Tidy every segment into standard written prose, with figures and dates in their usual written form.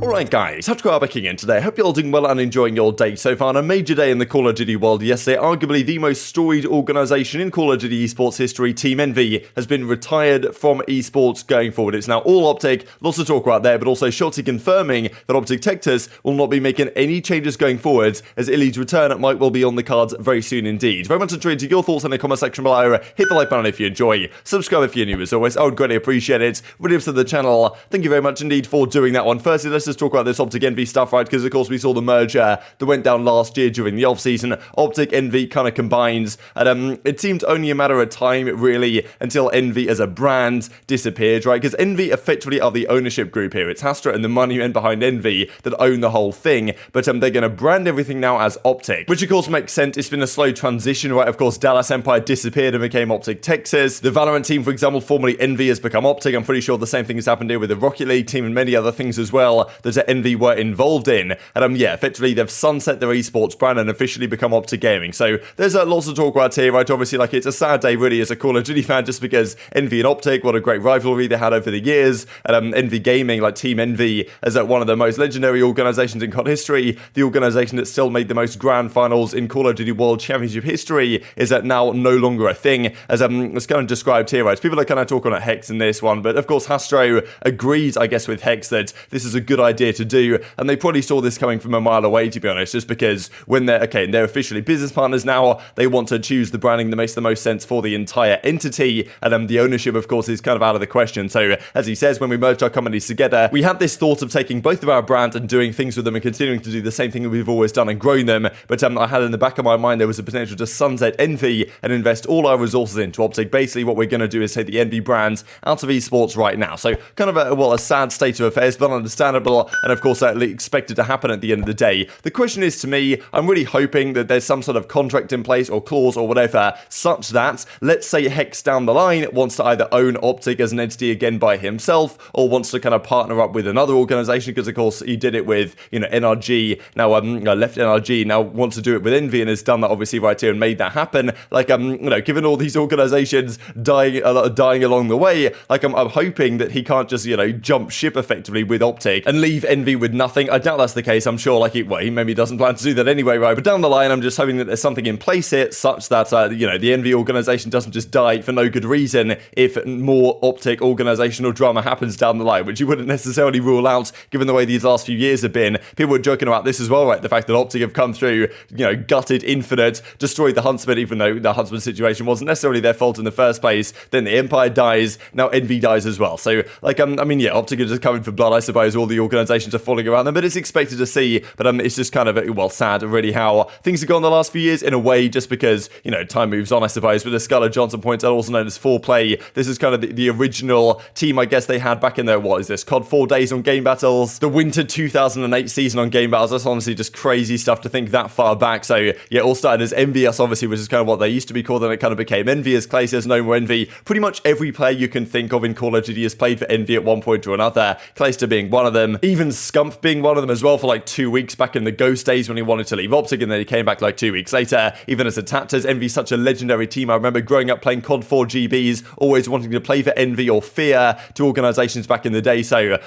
Alright guys, TacticalRab back again today. Hope you're all doing well and enjoying your day so far. On a major day in the Call of Duty world yesterday, arguably the most storied organisation in Call of Duty esports history, Team Envy, has been retired from esports going forward. It's now all OpTic, lots to talk about there, but also Shotzzy confirming that OpTic Tectus will not be making any changes going forwards, as Illy's return might well be on the cards very soon indeed. Very much intrigued to your thoughts in the comment section below. Hit the like button if you enjoy, subscribe if you're new as always, I would greatly appreciate it. Really up to the channel, thank you very much indeed for doing that one. Firstly, let's just talk about this OpTic Envy stuff, right? Because of course we saw the merger that went down last year during the off-season. OpTic Envy kind of combines, and it seemed only a matter of time really until Envy as a brand disappeared, right? Because Envy effectively are the ownership group here. It's Hastra and the money men behind Envy that own the whole thing, but they're going to brand everything now as OpTic, which of course makes sense. It's been a slow transition, right? Of course Dallas Empire disappeared and became OpTic Texas. The Valorant team, for example, formerly Envy, has become OpTic. I'm pretty sure the same thing has happened here with the Rocket League team and many other things as well that Envy were involved in. And yeah, effectively they've sunset their esports brand and officially become OpTic Gaming. So there's lots to talk about here, right? Obviously, like, it's a sad day really as a Call of Duty fan, just because Envy and OpTic, what a great rivalry they had over the years. And Envy Gaming, like Team Envy, as one of the most legendary organizations in COD history, the organization that still made the most grand finals in Call of Duty World Championship history, is now no longer a thing, as it's kind of described here, right? People are kind of talking about Hex in this one, but of course Hastro agrees, I guess, with Hex that this is a good idea to do, and they probably saw this coming from a mile away, to be honest, just because when they're they're officially business partners now, they want to choose the branding that makes the most sense for the entire entity, and the ownership, of course, is kind of out of the question. So as he says, when we merged our companies together, we had this thought of taking both of our brands and doing things with them and continuing to do the same thing that we've always done and growing them, but I had in the back of my mind there was a potential to sunset Envy and invest all our resources into OpTic. Basically what we're going to do is take the Envy brand out of esports right now. So kind of a sad state of affairs, but understandable, and of course expected to happen at the end of the day. The question is, to me, I'm really hoping that there's some sort of contract in place or clause or whatever, such that, let's say Hex down the line wants to either own OpTic as an entity again by himself, or wants to kind of partner up with another organization, because of course he did it with, NRG, now left NRG, now wants to do it with Envy and has done that obviously right here and made that happen. Like, given all these organizations dying along the way, like, I'm hoping that he can't just, jump ship effectively with OpTic and leave Envy with nothing. I doubt that's the case. I'm sure, he maybe doesn't plan to do that anyway, right? But down the line, I'm just hoping that there's something in place here such that, the Envy organization doesn't just die for no good reason if more OpTic organizational drama happens down the line, which you wouldn't necessarily rule out given the way these last few years have been. People were joking about this as well, right? The fact that OpTic have come through, gutted Infinite, destroyed the Huntsman, even though the Huntsman situation wasn't necessarily their fault in the first place. Then the Empire dies, now Envy dies as well. So, OpTic are just coming for blood, I suppose. All the organizations are falling around them, but it's expected to see. But it's just kind of, sad really how things have gone the last few years in a way, just because, time moves on, I suppose. But as Scarlett Johnson points out, also known as 4Play, this is kind of the original team, I guess, they had back in their, COD 4 days on Game Battles, the winter 2008 season on Game Battles. That's honestly just crazy stuff to think that far back. So, yeah, all started as Envious, obviously, which is kind of what they used to be called, and it kind of became Envy as Clayster's no more Envy. Pretty much every player you can think of in Call of Duty has played for Envy at one point or another, Clayster being one of them, even Scump being one of them as well for 2 weeks back in the Ghost days when he wanted to leave OpTic, and then he came back 2 weeks later. Even as a Tapters, Envy's such a legendary team. I remember growing up playing COD 4 GBs, always wanting to play for Envy or Fear, two organizations back in the day. So,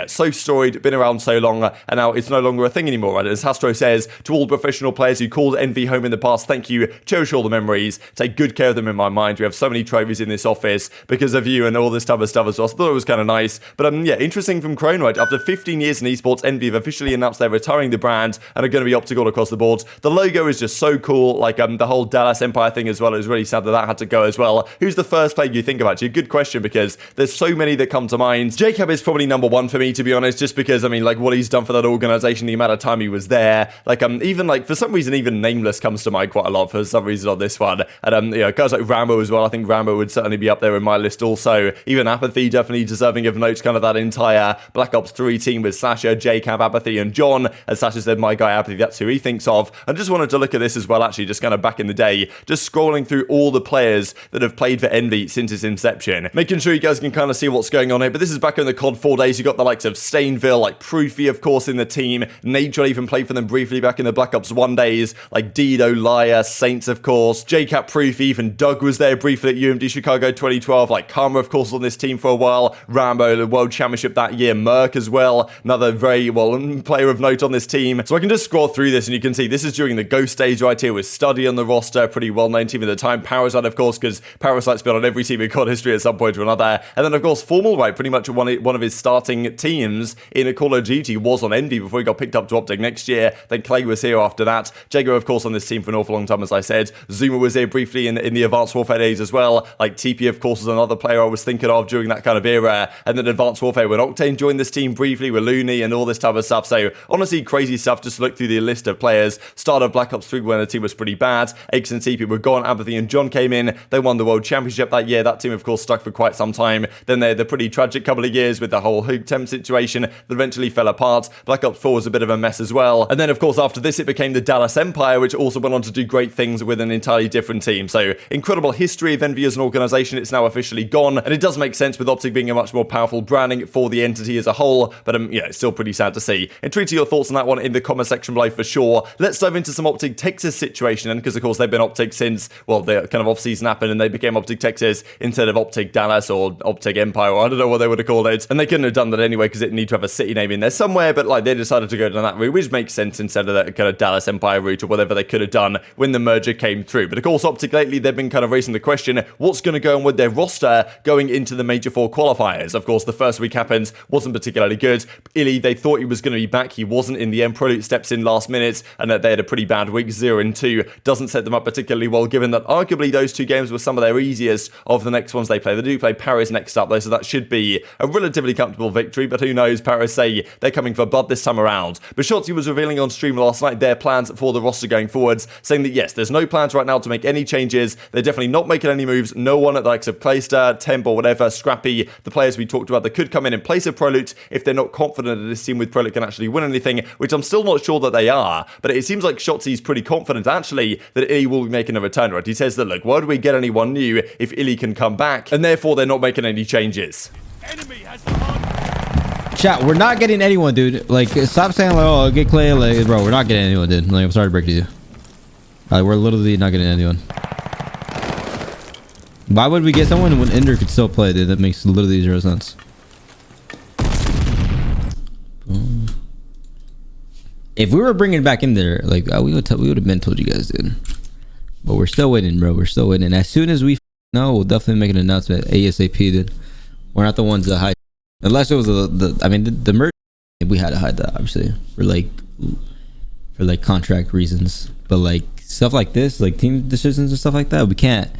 so storied, been around so long, and now it's no longer a thing anymore. And as Hastro says, to all professional players who called Envy home in the past, thank you, cherish all the memories, take good care of them in my mind. We have so many trophies in this office because of you and all this type of stuff as well. So I thought it was kind of nice. But interesting from Crone, right? After 15 years in esports, Envy have officially announced they're retiring the brand and are going to be optical across the board. The logo is just so cool. The whole Dallas Empire thing as well. It was really sad that had to go as well. Who's the first player you think of, actually? Good question, because there's so many that come to mind. Jacob is probably number one for me, to be honest, just because, what he's done for that organization, the amount of time he was there. For some reason, even Nameless comes to mind quite a lot for some reason on this one. And, guys like Rambo as well. I think Rambo would certainly be up there in my list also. Even aBeZy, definitely deserving of note, kind of that entire Black Ops 3 team with Sasha, Jacob, aBeZy, and John. As Sasha said, my guy aBeZy, that's who he thinks of. I just wanted to look at this as well, actually, just kind of back in the day, just scrolling through all the players that have played for Envy since its inception, making sure you guys can kind of see what's going on here. But this is back in the COD 4 days. You got the likes of Stainville, Proofy, of course, in the team. Nature even played for them briefly back in the Black Ops 1 days, Dido, Liar, Saints, of course, JCap, Proofy, even Doug was there briefly at UMD Chicago 2012, Karma, of course, on this team for a while, Rambo, the World Championship that year, Merc as well, well. Another very, well, player of note on this team. So I can just scroll through this and you can see this is during the Ghost stage right here with Standy on the roster, pretty well-known team at the time. Parasite, of course, because Parasite's been on every team in COD history at some point or another. And then, of course, Formal, right, pretty much one of his starting teams in a Call of Duty was on Envy before he got picked up to OpTic next year. Then Clay was here after that. Jago, of course, on this team for an awful long time, as I said. Zuma was here briefly in the Advanced Warfare days as well. Like, TP, of course, was another player I was thinking of during that kind of era. And then Advanced Warfare when Octane joined this team briefly with Looney and all this type of stuff. So, honestly, crazy stuff. Just look through the list of players. Start of Black Ops 3 when the team was pretty bad. Aches and TP were gone. aBeZy and John came in. They won the World Championship that year. That team, of course, stuck for quite some time. Then they had the pretty tragic couple of years with the whole Huke temp situation that eventually fell apart. Black Ops 4 was a bit of a mess as well. And then, of course, after this, it became the Dallas Empire, which also went on to do great things with an entirely different team. So, incredible history of Envy as an organization. It's now officially gone. And it does make sense with OpTic being a much more powerful branding for the entity as a whole. But, yeah, it's still pretty sad to see. Intrigued to your thoughts on that one in the comment section below for sure. Let's dive into some OpTic Texas situation, and because, of course, they've been OpTic since, well, the kind of off-season happened and they became OpTic Texas instead of OpTic Dallas or OpTic Empire, or I don't know what they would have called it. And they couldn't have done that anyway because it needed to have a city name in there somewhere, but like they decided to go down that route, which makes sense instead of that kind of Dallas Empire route or whatever they could have done when the merger came through. But of course, OpTic lately, they've been kind of raising the question, what's going to go on with their roster going into the Major 4 qualifiers? Of course, the first week happened, wasn't particularly good. Illy, they thought he was going to be back. He wasn't in the end. Prolute steps in last minute, and that they had a pretty bad week. 0-2 doesn't set them up particularly well, given that arguably those two games were some of their easiest of the next ones they play. They do play Paris next up, though, so that should be a relatively comfortable victory, but who knows? Paris say they're coming for blood this time around. But Shotzzy was revealing on stream last night their plans for the roster going forwards, saying that yes, there's no plans right now to make any changes. They're definitely not making any moves. No one at the likes of Clayster, Temp, or whatever, Scrappy, the players we talked about that could come in place of Prolute if they're not confident that this team with Prolute can actually win anything, which I'm still not sure that they are. But it seems like Shotzzy's pretty confident actually that Illy will be making a return, right? He says that, look, why do we get anyone new if Illy can come back? And therefore they're not making any changes. Enemy has the hard. Chat, we're not getting anyone, dude. Like, stop saying like, oh, get Clay. Like, bro, we're not getting anyone, dude. Like, I'm sorry to break to you. We're literally not getting anyone. Why would we get someone when Ender could still play, dude? That makes literally zero sense. If we were bringing it back in there, like, we would have been told you guys, dude. But we're still waiting, bro. We're still waiting. As soon as we know, we'll definitely make an announcement ASAP, dude. We're not the ones that hide. Unless it was the merge, we had to hide that, obviously, for like contract reasons. But like stuff like this, like team decisions and stuff like that, we can't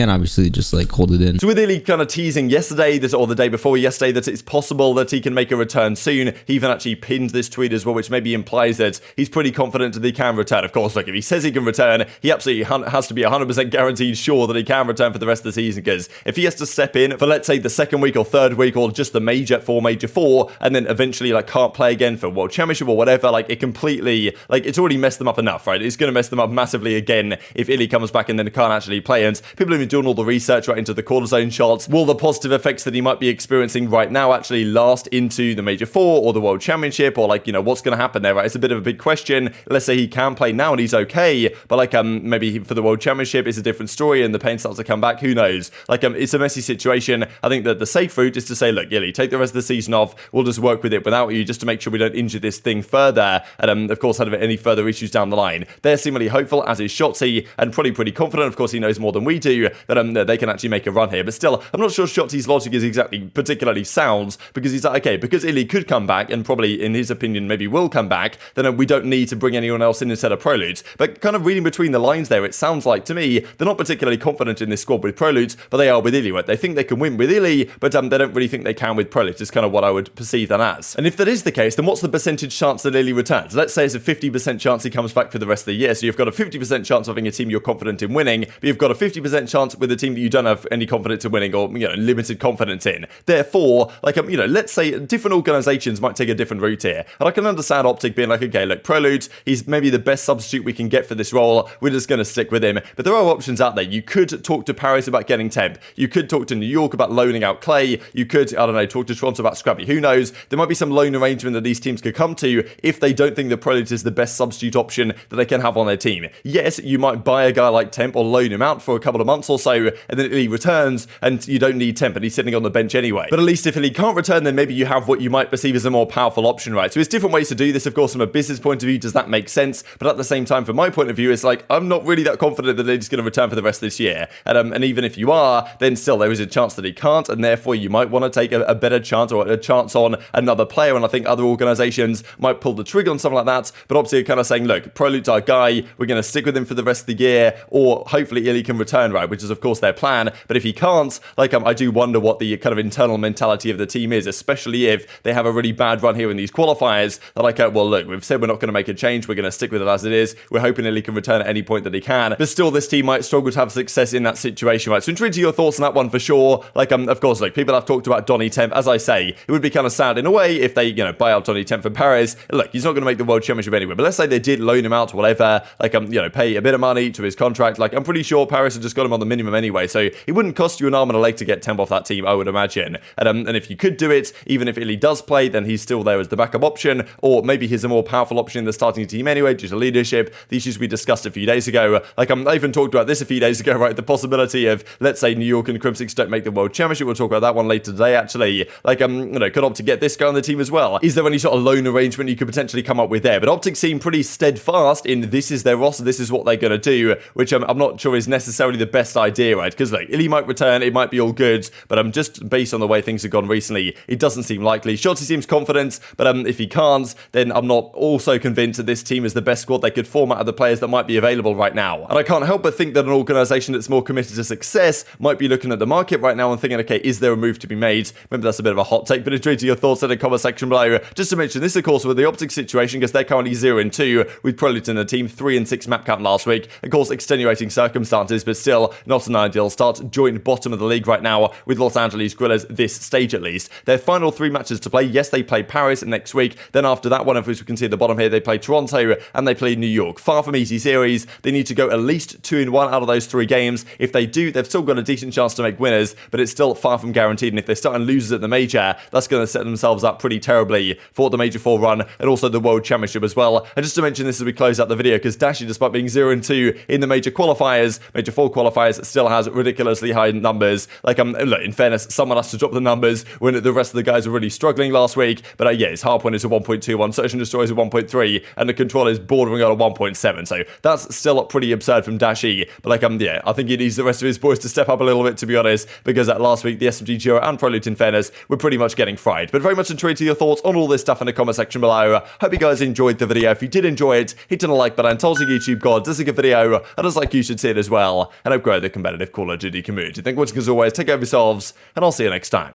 obviously just like hold it in. So with Illy kind of teasing yesterday, or the day before yesterday, that it's possible that he can make a return soon. He even actually pinned this tweet as well, which maybe implies that he's pretty confident that he can return. Of course, look, if he says he can return, he absolutely has to be 100% guaranteed sure that he can return for the rest of the season, because if he has to step in for, let's say, the second week or third week or just the major four, and then eventually like can't play again for World Championship or whatever, like it completely, like it's already messed them up enough, right? It's going to mess them up massively again if Illy comes back and then can't actually play. And people have been doing all the research right into the quarter zone shots. Will the positive effects that he might be experiencing right now actually last into the Major 4 or the World Championship, or like, you know, what's going to happen there, right? It's a bit of a big question. Let's say he can play now and he's okay, but like maybe for the World Championship it's a different story and the pain starts to come back. Who knows? Like it's a messy situation. I think that the safe route is to say, look, Illy, take the rest of the season off. We'll just work with it without you, just to make sure we don't injure this thing further, and of course have any further issues down the line. They're seemingly hopeful, as is Shotzzy, and probably pretty confident. Of course, he knows more than we do that they can actually make a run here. But still, I'm not sure Shotzzy's logic is exactly particularly sound, because he's like, okay, because Illy could come back, and probably in his opinion maybe will come back, then we don't need to bring anyone else in instead of Prolute. But kind of reading between the lines there, it sounds like to me they're not particularly confident in this squad with Prolute, but they are with Illy, right? They think they can win with Illy, but they don't really think they can with Prolute, is kind of what I would perceive that as. And if that is the case, then what's the percentage chance that Illy returns? Let's say it's a 50% chance he comes back for the rest of the year, so you've got a 50% chance of having a team you're confident in winning, but you've got a 50% chance with a team that you don't have any confidence in winning, or, you know, limited confidence in. Therefore, like, you know, let's say different organizations might take a different route here. And I can understand OpTic being like, okay, look, Prolute, he's maybe the best substitute we can get for this role. We're just going to stick with him. But there are options out there. You could talk to Paris about getting Temp. You could talk to New York about loaning out Clay. You could, I don't know, talk to Toronto about Scrappy. Who knows? There might be some loan arrangement that these teams could come to if they don't think that Prolute is the best substitute option that they can have on their team. Yes, you might buy a guy like Temp or loan him out for a couple of months months or so, and then Illy returns, and you don't need Temp, and he's sitting on the bench anyway. But at least if Illy can't return, then maybe you have what you might perceive as a more powerful option, right? So there's different ways to do this, of course, from a business point of view. Does that make sense? But at the same time, from my point of view, it's like, I'm not really that confident that Illy's going to return for the rest of this year. And even if you are, then still there is a chance that he can't, and therefore you might want to take a better chance, or a chance on another player. And I think other organizations might pull the trigger on something like that. But obviously, you're kind of saying, look, Prolute's our guy, we're going to stick with him for the rest of the year, or hopefully Illy can return, right? Which is, of course, their plan. But if he can't, like, I do wonder what the kind of internal mentality of the team is, especially if they have a really bad run here in these qualifiers. They're like, well, look, we've said we're not going to make a change, we're going to stick with it as it is. We're hoping Illy can return at any point that he can. But still, this team might struggle to have success in that situation, right? So intrigued to your thoughts on that one for sure. Like, of course, like, people have talked about Donny Temp. As I say, it would be kind of sad in a way if they, buy out Donny Temp for Paris. Look, he's not going to make the World Championship anyway, but let's say they did loan him out to whatever, like, pay a bit of money to his contract. Like, I'm pretty sure Paris had just got him on the minimum anyway, so it wouldn't cost you an arm and a leg to get Temp off that team, I would imagine. And if you could do it, even if Illy does play, then he's still there as the backup option, or maybe he's a more powerful option in the starting team anyway, due to leadership. The issues we discussed a few days ago. Like, I even talked about this a few days ago, right? The possibility of, let's say, New York and Crimsix don't make the World Championship. We'll talk about that one later today, actually. Like, could OpTic get this guy on the team as well? Is there any sort of loan arrangement you could potentially come up with there? But OpTic seem pretty steadfast in this is their roster, this is what they're going to do, which I'm not sure is necessarily the best idea, right? Because, like, Illy might return, it might be all good, but just based on the way things have gone recently, it doesn't seem likely. Shotzzy seems confident, but if he can't, then I'm not also convinced that this team is the best squad they could form out of the players that might be available right now. And I can't help but think that an organization that's more committed to success might be looking at the market right now and thinking, okay, is there a move to be made? Maybe that's a bit of a hot take, but intrigued to your thoughts in the comment section below. Just to mention this, of course, with the OpTic situation, because they're currently 0-2 with Prolute in the team, 3-6 map count last week. Of course, extenuating circumstances, but still not an ideal start. Joint bottom of the league right now with Los Angeles Guerrillas, this stage at least. Their final 3 matches to play. Yes, they play Paris next week. Then after that one, as we can see at the bottom here, they play Toronto and they play New York. Far from easy series. They need to go at least 2-1 out of those 3 games. If they do, they've still got a decent chance to make winners, but it's still far from guaranteed. And if they're starting losers at the major, that's going to set themselves up pretty terribly for the Major 4 run and also the World Championship as well. And just to mention this as we close out the video, because Dashy, despite being 0-2 in the Major qualifiers, Major 4 qualifiers, still has ridiculously high numbers. Like, look, in fairness, someone has to drop the numbers when the rest of the guys were really struggling last week. But yeah, his hard point is a 1.21, Search and Destroy is a 1.3, and the control is bordering on a 1.7. So that's still pretty absurd from Dashy. But like, yeah, I think he needs the rest of his boys to step up a little bit, to be honest, because last week, the SMG Giro and Prolute, in fairness, were pretty much getting fried. But very much intrigued to your thoughts on all this stuff in the comment section below. Hope you guys enjoyed the video. If you did enjoy it, hit on the like button, tells the YouTube god this is a good video, and just like you should see it as well, and help grow the competitive Call of Duty community. Thank you for watching as always, take care of yourselves, and I'll see you next time.